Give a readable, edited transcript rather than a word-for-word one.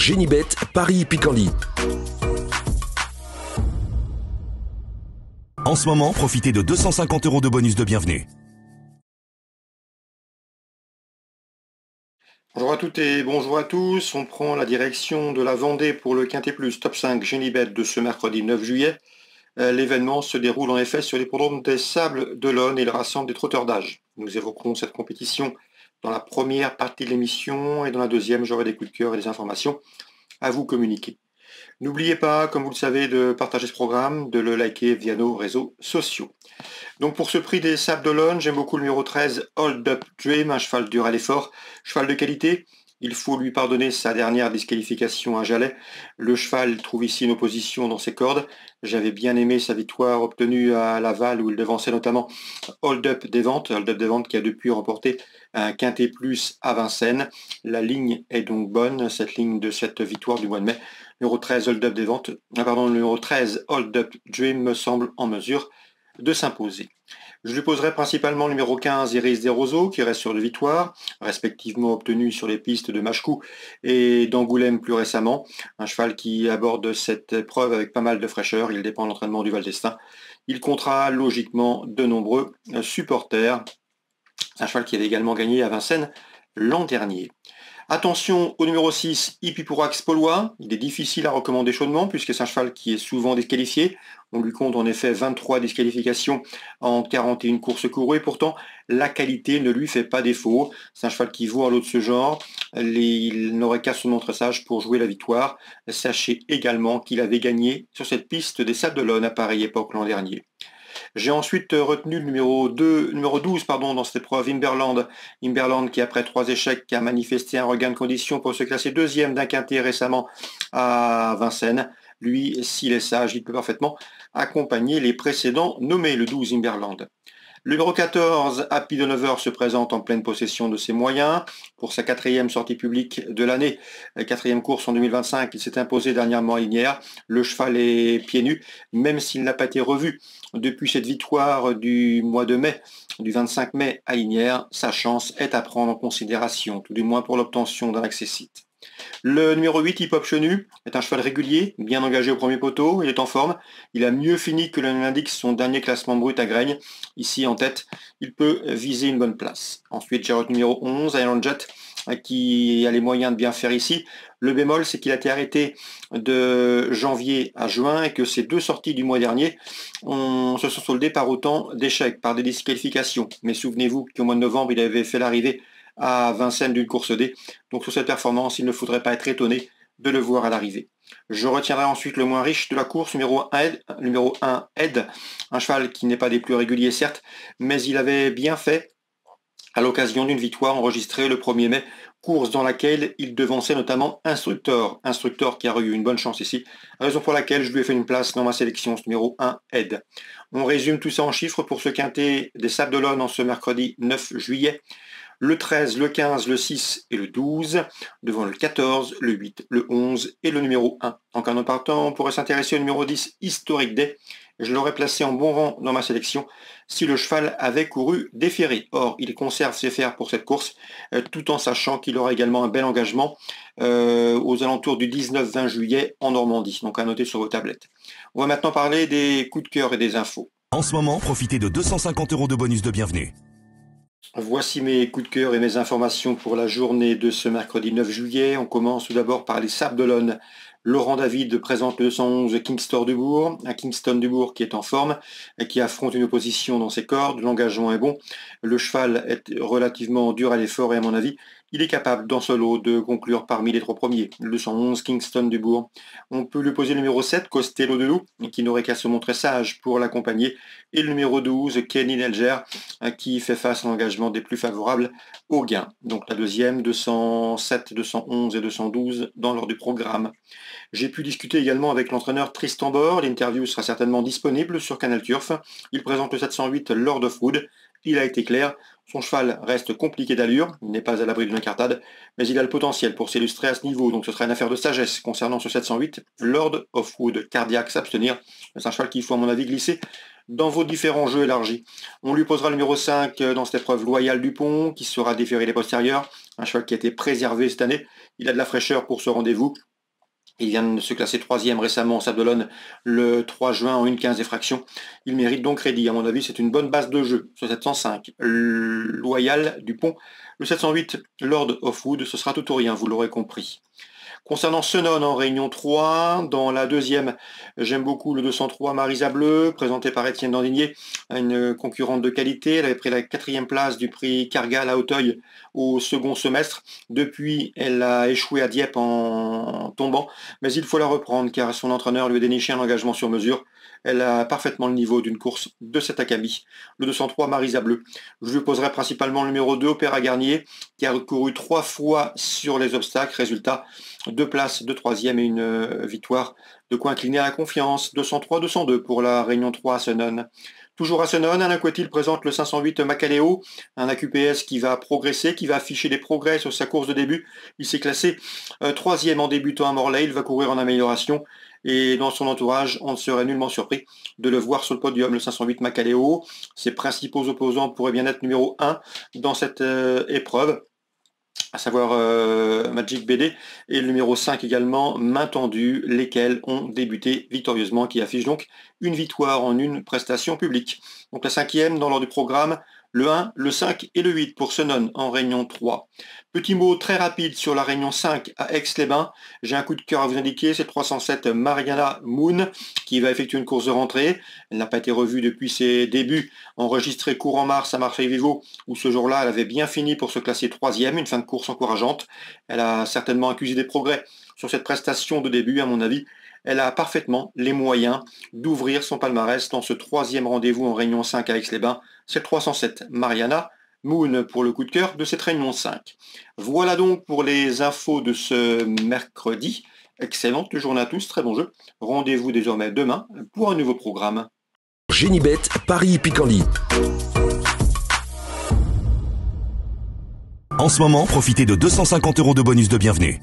Genibet, Paris-Picardie. En ce moment, profitez de 250 € de bonus de bienvenue. Bonjour à toutes et bonjour à tous. On prend la direction de la Vendée pour le Quintet Plus Top 5 Genibet de ce mercredi 9 juillet. L'événement se déroule en effet sur l'hippodrome des Sables d'Olonne et il rassemble des trotteurs d'âge. Nous évoquerons cette compétition dans la première partie de l'émission et dans la deuxième, j'aurai des coups de cœur et des informations à vous communiquer. N'oubliez pas, comme vous le savez, de partager ce programme, de le liker via nos réseaux sociaux. Donc pour ce prix des Sables d'Olonne, j'aime beaucoup le numéro 13, Hold Up Dream, un cheval dur à l'effort, cheval de qualité. Il faut lui pardonner sa dernière disqualification à Jalais. Le cheval trouve ici une opposition dans ses cordes. J'avais bien aimé sa victoire obtenue à Laval où il devançait notamment Hold Up des Ventes qui a depuis remporté un Quintet Plus à Vincennes. La ligne est donc bonne, cette ligne de cette victoire du mois de mai. Numéro 13, Hold Up des Ventes, numéro 13, Hold Up Dream me semble en mesure de s'imposer. Je lui poserai principalement le numéro 15, Iris des Roseaux, qui reste sur 2 victoires, respectivement obtenues sur les pistes de Machecou et d'Angoulême plus récemment. Un cheval qui aborde cette épreuve avec pas mal de fraîcheur, il dépend de l'entraînement du Val d'Estaing. Il comptera logiquement de nombreux supporters. C'est un cheval qui avait également gagné à Vincennes l'an dernier. Attention au numéro 6, Hippipurax Paulois. Il est difficile à recommander chaudement puisque c'est un cheval qui est souvent disqualifié. On lui compte en effet 23 disqualifications en 41 courses courues et pourtant la qualité ne lui fait pas défaut. C'est un cheval qui vaut un lot de ce genre. Il n'aurait qu'à se montrer sage pour jouer la victoire. Sachez également qu'il avait gagné sur cette piste des Sables d'Olonne à pareille époque l'an dernier. J'ai ensuite retenu le numéro 12 dans cette épreuve, Imberland qui après 3 échecs a manifesté un regain de condition pour se classer deuxième d'un quintet récemment à Vincennes. Lui, s'il est sage, il peut parfaitement accompagner les précédents nommés, le 12 Imberland. Le numéro 14, Happy de 9h, se présente en pleine possession de ses moyens. Pour sa 4e sortie publique de l'année, 4e course en 2025, il s'est imposé dernièrement à Lignières. Le cheval est pieds nus, même s'il n'a pas été revu depuis cette victoire du mois de mai, du 25 mai à Lignières. Sa chance est à prendre en considération, tout du moins pour l'obtention d'un accessite. Le numéro 8, Hip Hop Chenu, est un cheval régulier, bien engagé au premier poteau, il est en forme, il a mieux fini que l'indique son dernier classement brut à Graigne. Ici en tête, il peut viser une bonne place. Ensuite, j'ai retenu numéro 11, Iron Jet, qui a les moyens de bien faire ici. Le bémol, c'est qu'il a été arrêté de janvier à juin et que ces 2 sorties du mois dernier se sont soldées par autant d'échecs, par des disqualifications. Mais souvenez-vous qu'au mois de novembre, il avait fait l'arrivée à Vincennes d'une course D. Donc sur cette performance, il ne faudrait pas être étonné de le voir à l'arrivée. Je retiendrai ensuite le moins riche de la course, numéro 1, Ed, un cheval qui n'est pas des plus réguliers certes, mais il avait bien fait à l'occasion d'une victoire enregistrée le 1er mai, course dans laquelle il devançait notamment Instructor qui a eu une bonne chance ici, raison pour laquelle je lui ai fait une place dans ma sélection, ce numéro 1, Ed. On résume tout ça en chiffres pour ce quintet des Sables d'Olonne en ce mercredi 9 juillet. Le 13, le 15, le 6 et le 12, devant le 14, le 8, le 11 et le numéro 1. En cas de partant, on pourrait s'intéresser au numéro 10, Historic Day. Je l'aurais placé en bon rang dans ma sélection si le cheval avait couru déféré. Or, il conserve ses fers pour cette course, tout en sachant qu'il aura également un bel engagement aux alentours du 19-20 juillet en Normandie. Donc à noter sur vos tablettes. On va maintenant parler des coups de cœur et des infos. En ce moment, profitez de 250 € de bonus de bienvenue. Voici mes coups de cœur et mes informations pour la journée de ce mercredi 9 juillet. On commence tout d'abord par les Sables d'Olonne. Laurent David présente le 211 Kingston du Bourg qui est en forme et qui affronte une opposition dans ses cordes. L'engagement est bon. Le cheval est relativement dur à l'effort et à mon avis, il est capable dans ce lot de conclure parmi les 3 premiers. Le 211 Kingston du Bourg. On peut lui poser le numéro 7, Costello de Loup, qui n'aurait qu'à se montrer sage pour l'accompagner. Et le numéro 12, Kenny Nelger, qui fait face à l'engagement des plus favorables au gain. Donc la deuxième, 207, 211 et 212 dans l'ordre du programme. J'ai pu discuter également avec l'entraîneur Tristan Bord. L'interview sera certainement disponible sur Canal Turf. Il présente le 708 Lord of Wood. Il a été clair, son cheval reste compliqué d'allure, il n'est pas à l'abri d'une incartade, mais il a le potentiel pour s'illustrer à ce niveau, donc ce sera une affaire de sagesse concernant ce 708 Lord of Wood. Cardiaque, s'abstenir, c'est un cheval qu'il faut à mon avis glisser dans vos différents jeux élargis. On lui posera le numéro 5 dans cette épreuve Loyal Dupont, qui sera déféré les postérieurs, un cheval qui a été préservé cette année, il a de la fraîcheur pour ce rendez-vous. Il vient de se classer 3e récemment au Sable d'Olonne le 3 juin en 1,15 des fractions. Il mérite donc crédit. À mon avis, c'est une bonne base de jeu. Ce 705, Loyal Dupont. Le 708, Lord of Wood, ce sera tout ou rien, vous l'aurez compris. Concernant Senon en Réunion 3, dans la deuxième, j'aime beaucoup le 203 Marisa Bleu, présenté par Étienne Dandinier, une concurrente de qualité. Elle avait pris la 4e place du prix Cargal à Auteuil au second semestre. Depuis, elle a échoué à Dieppe en tombant, mais il faut la reprendre car son entraîneur lui a déniché un engagement sur mesure. Elle a parfaitement le niveau d'une course de cet acabit. Le 203 Marisa Bleu. Je lui poserai principalement le numéro 2, Opéra Garnier, qui a couru 3 fois sur les obstacles. Résultat, 2 places de 3e et une victoire. De quoi incliner à la confiance. 203-202 pour la Réunion 3 à Senon. Toujours à Senon, Alain Coetil présente le 508 Macaleo, un AQPS qui va progresser, qui va afficher des progrès sur sa course de début. Il s'est classé 3e en débutant à Morlaix, il va courir en amélioration. Et dans son entourage, on ne serait nullement surpris de le voir sur le podium, le 508 Macaleo. Ses principaux opposants pourraient bien être numéro 1 dans cette épreuve, à savoir Magic BD, et le numéro 5 également, Main Tendue, lesquels ont débuté victorieusement, qui affiche donc une victoire en une prestation publique. Donc la 5e dans l'ordre du programme, le 1, le 5 et le 8 pour Senon en Réunion 3. Petit mot très rapide sur la Réunion 5 à Aix-les-Bains. J'ai un coup de cœur à vous indiquer, c'est 307 Mariana Moon qui va effectuer une course de rentrée. Elle n'a pas été revue depuis ses débuts enregistrés courant mars à Marseille-Vivo, où ce jour-là elle avait bien fini pour se classer 3e, une fin de course encourageante. Elle a certainement accusé des progrès sur cette prestation de début, à mon avis. Elle a parfaitement les moyens d'ouvrir son palmarès dans ce 3e rendez-vous en Réunion 5 à Aix-les-Bains. C'est 307 Mariana Moon pour le coup de cœur de cette Réunion 5. Voilà donc pour les infos de ce mercredi. Excellente journée à tous, très bon jeu. Rendez-vous désormais demain pour un nouveau programme. Genibet, Paris Picardie. En ce moment, profitez de 250 € de bonus de bienvenue.